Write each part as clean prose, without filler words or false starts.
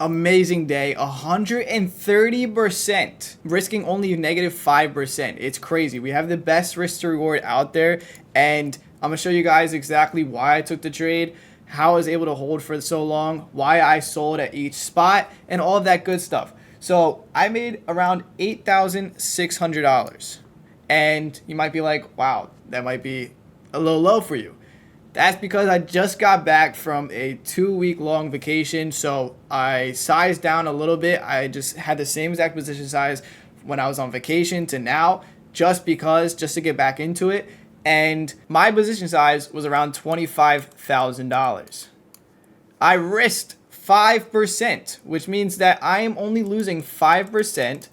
Amazing day, 130%, risking only -5%. It's crazy. We have the best risk to reward out there, and I'm gonna show you guys exactly why I took the trade, how I was able to hold for so long, why I sold at each spot, and all of that good stuff. So I made around $8,600, and you might be like, wow, that might be a little low for you. That's because I just got back from a 2-week long vacation, so I sized down a little bit. I just had the same exact position size when I was on vacation to now, just to get back into it. And my position size was around $25,000. I risked 5%, which means that I am only losing 5%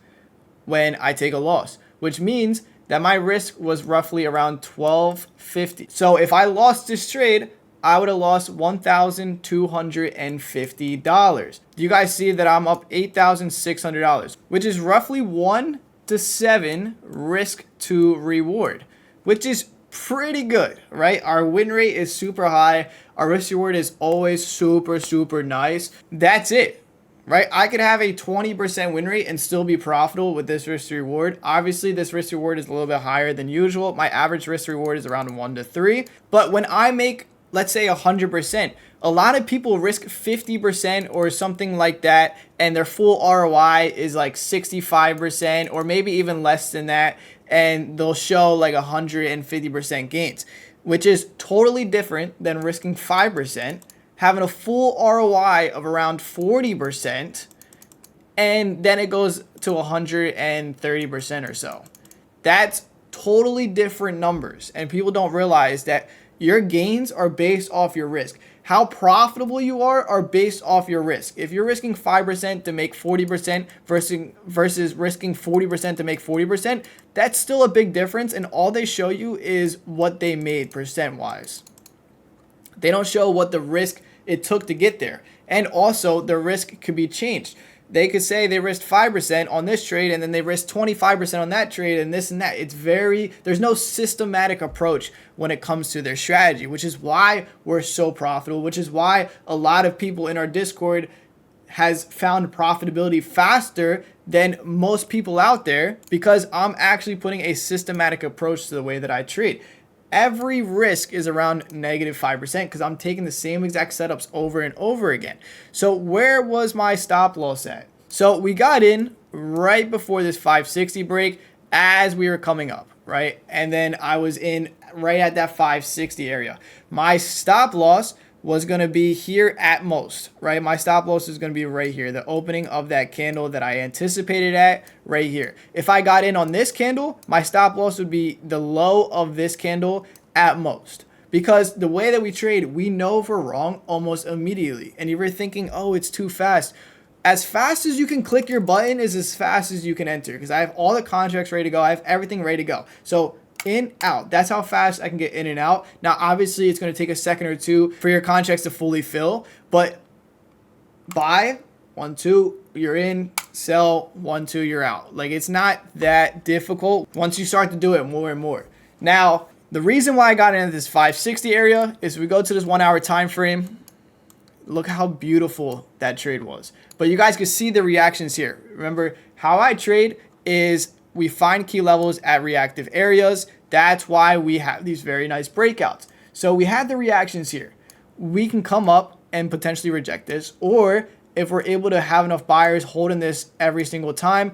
when I take a loss, which means that my risk was roughly around $1,250. So if I lost this trade, I would have lost $1,250. Do you guys see that I'm up $8,600, which is roughly 1 to 7 risk to reward, which is pretty good, right? Our win rate is super high. Our risk reward is always super, super nice. That's it. Right? I could have a 20% win rate and still be profitable with this risk to reward. Obviously, this risk to reward is a little bit higher than usual. My average risk to reward is around 1 to 3. But when I make, let's say, 100%, a lot of people risk 50% or something like that, and their full ROI is like 65% or maybe even less than that, and they'll show like 150% gains, which is totally different than risking 5%. Having a full ROI of around 40%, and then it goes to 130% or so. That's totally different numbers, and people don't realize that your gains are based off your risk. How profitable you are based off your risk. If you're risking 5% to make 40% versus risking 40% to make 40%, that's still a big difference, and all they show you is what they made percent-wise. They don't show what the risk it took to get there. And also, the risk could be changed. They could say they risked 5% on this trade and then they risked 25% on that trade and this and that. There's no systematic approach when it comes to their strategy, which is why we're so profitable, which is why a lot of people in our Discord has found profitability faster than most people out there, because I'm actually putting a systematic approach to the way that I trade. Every risk is around -5% because I'm taking the same exact setups over and over again. So where was my stop loss at? So we got in right before this 560 break as we were coming up, right? And then I was in right at that 560 area. My stop loss was going to be here at most, right? My stop loss is going to be right here, the opening of that candle that I anticipated at right here. If I got in on this candle, my stop loss would be the low of this candle at most. Because the way that we trade, we know if we're wrong almost immediately. And if you're thinking, oh, it's too fast. As fast as you can click your button is as fast as you can enter, because I have all the contracts ready to go. I have everything ready to go. So in, out. That's how fast I can get in and out. Now, obviously, it's going to take a second or two for your contracts to fully fill, but buy, 1, 2, you're in, sell, 1, 2, you're out. Like, it's not that difficult once you start to do it more and more. Now, the reason why I got into this 560 area is we go to this 1 hour time frame. Look how beautiful that trade was. But you guys can see the reactions here. Remember, how I trade is we find key levels at reactive areas. That's why we have these very nice breakouts. So we had the reactions here. We can come up and potentially reject this, or if we're able to have enough buyers holding this every single time,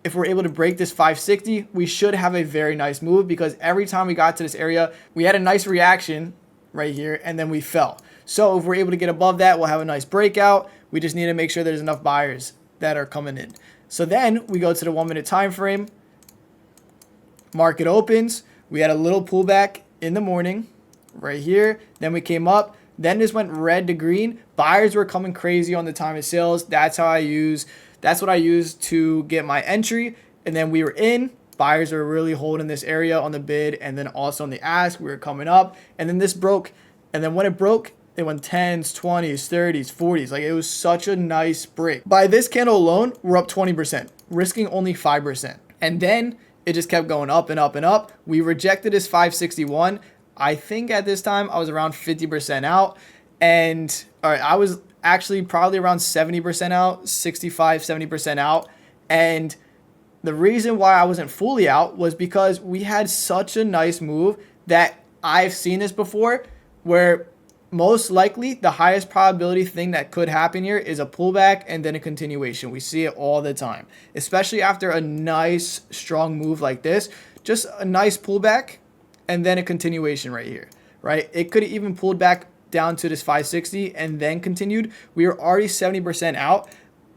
if we're able to break this 560, we should have a very nice move, because every time we got to this area, we had a nice reaction right here, and then we fell. So if we're able to get above that, we'll have a nice breakout. We just need to make sure there's enough buyers that are coming in. So then we go to the 1 minute time frame. Market opens. We had a little pullback in the morning right here. Then we came up. Then this went red to green. Buyers were coming crazy on the time of sales. That's what I use to get my entry. And then we were in. Buyers are really holding this area on the bid and then also on the ask. We were coming up. And then this broke. And then when it broke, it went 10s, 20s, 30s, 40s. Like, it was such a nice break. By this candle alone, we're up 20%, risking only 5%. And then it just kept going up and up and up. We rejected this 561. I think at this time I was around 50% out. And all right, I was actually probably around 70% out, 65, 70% out. And the reason why I wasn't fully out was because we had such a nice move that I've seen this before, where most likely the highest probability thing that could happen here is a pullback and then a continuation. We see it all the time, especially after a nice strong move like this. Just a nice pullback and then a continuation right here, right? It could have even pulled back down to this 560 and then continued. We are already 70% out.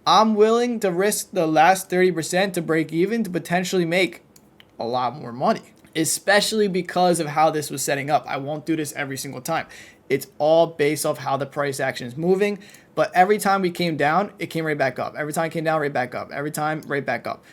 I'm willing to risk the last 30% to break even to potentially make a lot more money, especially because of how this was setting up. I won't do this every single time. It's all based off how the price action is moving. But every time we came down, it came right back up. Every time it came down, right back up. Every time, right back up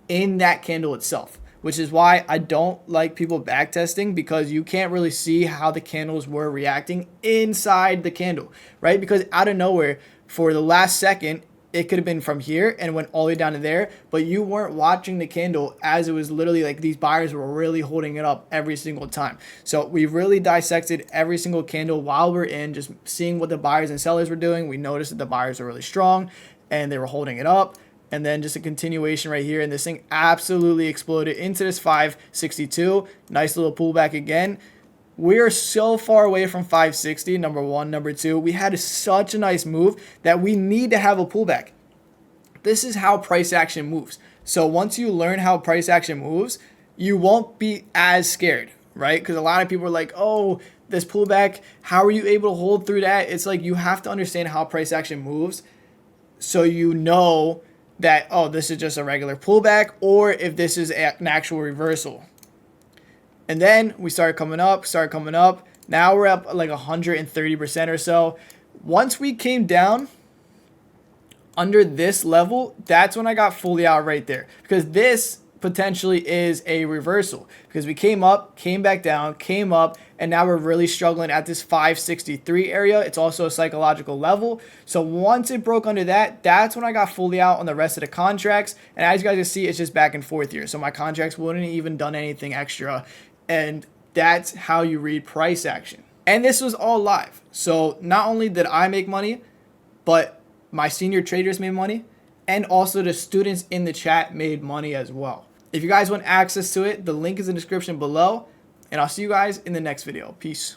in that candle itself, which is why I don't like people backtesting, because you can't really see how the candles were reacting inside the candle, right? Because out of nowhere, for the last second, it could have been from here and went all the way down to there, but you weren't watching the candle as it was literally like these buyers were really holding it up every single time. So we really dissected every single candle while we're in, just seeing what the buyers and sellers were doing. We noticed that the buyers were really strong and they were holding it up. And then just a continuation right here, and this thing absolutely exploded into this 562. Nice little pullback again. We are so far away from 560, number one. Number two, we had such a nice move that we need to have a pullback. This is how price action moves. So once you learn how price action moves, you won't be as scared, right? Because a lot of people are like, oh, this pullback, how are you able to hold through that? It's like you have to understand how price action moves so you know that, oh, this is just a regular pullback, or if this is an actual reversal. And then we started coming up. Now we're up like 130% or so. Once we came down under this level, that's when I got fully out right there, because this potentially is a reversal, because we came up, came back down, came up, and now we're really struggling at this 563 area. It's also a psychological level. So once it broke under that, that's when I got fully out on the rest of the contracts. And as you guys can see, it's just back and forth here. So my contracts wouldn't even done anything extra. And that's how you read price action. And this was all live. So not only did I make money, but my senior traders made money, and also the students in the chat made money as well. If you guys want access to it, the link is in the description below, and I'll see you guys in the next video. Peace.